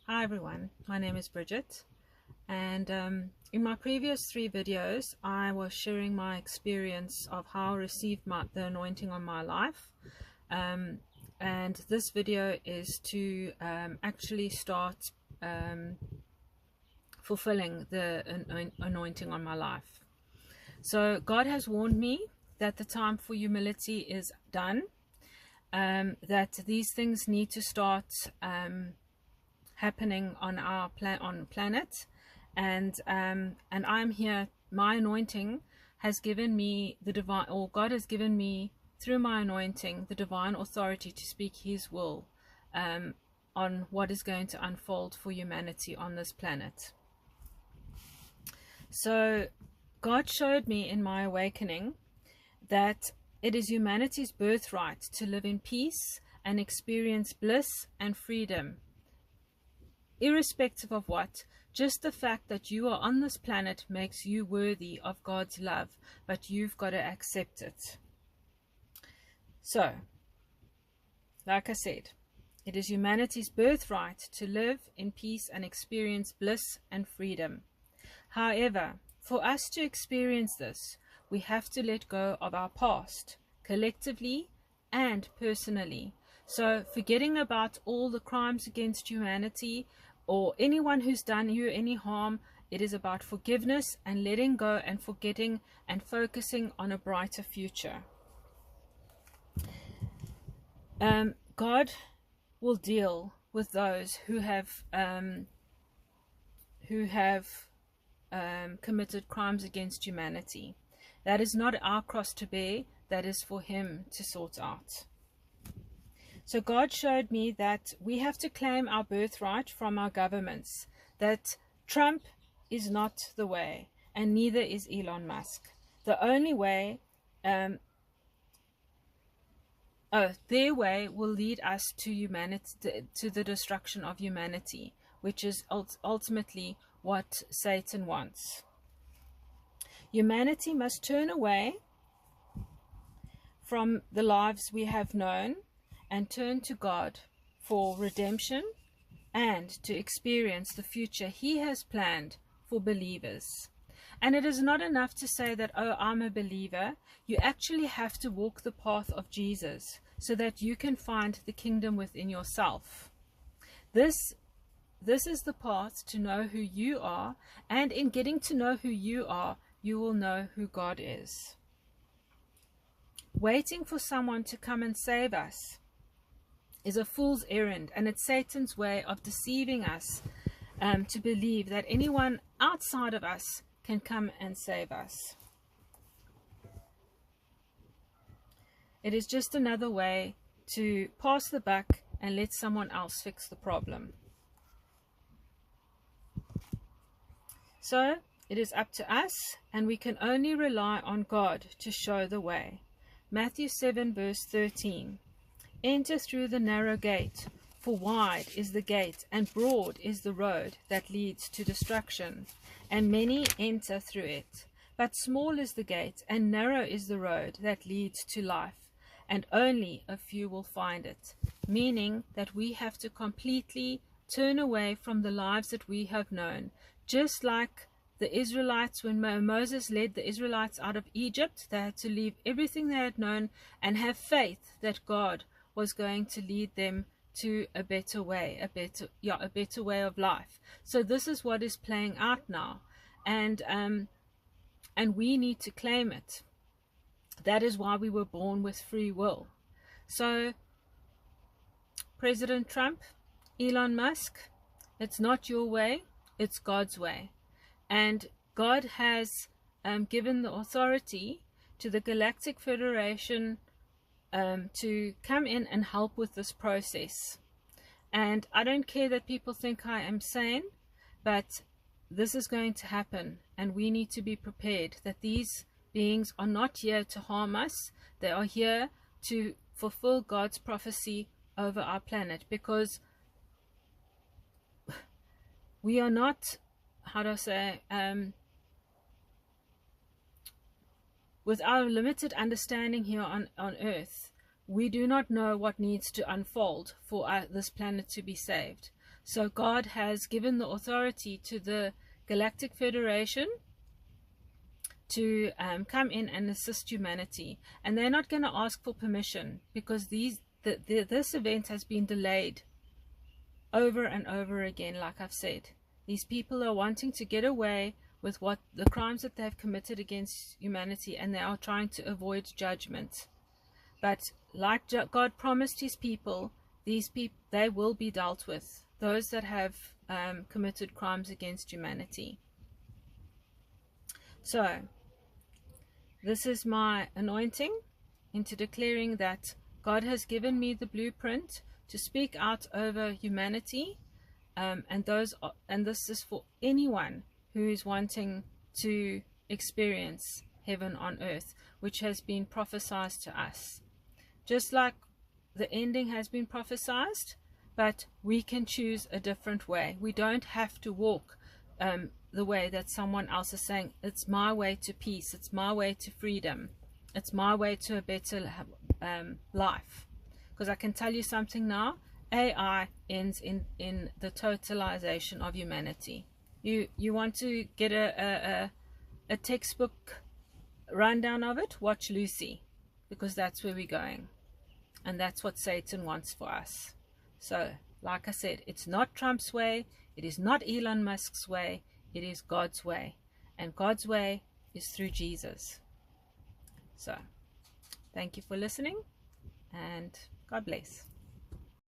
Hi everyone, my name is Bridget, and in my previous 3 videos I was sharing my experience of how I received the anointing on my life, and this video is to actually start fulfilling the anointing on my life. So God has warned me that the time for humility is done, that these things need to start happening on our planet, and I'm here. My anointing has given me the divine, or God has given me through my anointing the divine authority to speak His will on what is going to unfold for humanity on this planet. So God showed me in my awakening that it is humanity's birthright to live in peace and experience bliss and freedom. Irrespective of what, just the fact that you are on this planet makes you worthy of God's love, but you've got to accept it. So, like I said, it is humanity's birthright to live in peace and experience bliss and freedom. However, for us to experience this, we have to let go of our past, collectively and personally. So, forgetting about all the crimes against humanity, or anyone who's done you any harm, it is about forgiveness and letting go and forgetting and focusing on a brighter future. God will deal with those who have committed crimes against humanity. That is not our cross to bear, that is for Him to sort out. So God showed me that we have to claim our birthright from our governments, that Trump is not the way, and neither is Elon Musk. The only way, their way will lead us to humanity, to the destruction of humanity, which is ultimately what Satan wants. Humanity must turn away from the lives we have known and turn to God for redemption and to experience the future He has planned for believers. And it is not enough to say that, oh, I'm a believer. You actually have to walk the path of Jesus so that you can find the kingdom within yourself. This is the path to know who you are, and in getting to know who you are, you will know who God is. Waiting for someone to come and save us is a fool's errand, and it's Satan's way of deceiving us to believe that anyone outside of us can come and save us. It is just another way to pass the buck and let someone else fix the problem. So it is up to us, and we can only rely on God to show the way. Matthew 7 verse 13. Enter through the narrow gate, for wide is the gate, and broad is the road that leads to destruction, and many enter through it. But small is the gate, and narrow is the road that leads to life, and only a few will find it. Meaning that we have to completely turn away from the lives that we have known. Just like the Israelites, when Moses led the Israelites out of Egypt, they had to leave everything they had known and have faith that God was going to lead them to a better way, a better way of life. So this is what is playing out now, and we need to claim it. That is why we were born with free will. So President Trump, Elon Musk, it's not your way, it's God's way, and God has given the authority to the Galactic Federation to come in and help with this process. And I don't care that people think I am sane, but this is going to happen, and we need to be prepared that these beings are not here to harm us. They are here to fulfill God's prophecy over our planet, because we are not, how do I say, with our limited understanding here on earth, we do not know what needs to unfold for this planet to be saved. So God has given the authority to the Galactic Federation to come in and assist humanity, and they're not going to ask for permission, because this event has been delayed over and over again. Like I've said, these people are wanting to get away with what the crimes that they've committed against humanity, and they are trying to avoid judgment. But like God promised his people, these people, they will be dealt with, those that have committed crimes against humanity. So this is my anointing into declaring that God has given me the blueprint to speak out over humanity, and this is for anyone who is wanting to experience heaven on earth, which has been prophesied to us. Just like the ending has been prophesied, but we can choose a different way. We don't have to walk the way that someone else is saying, it's my way to peace, it's my way to freedom, it's my way to a better life. Because I can tell you something now, AI ends in the totalization of humanity. You want to get a textbook rundown of it? Watch Lucy, because that's where we're going, and that's what Satan wants for us. So like I said, it's not Trump's way, it is not Elon Musk's way, it is God's way, and God's way is through Jesus. So thank you for listening, and God bless.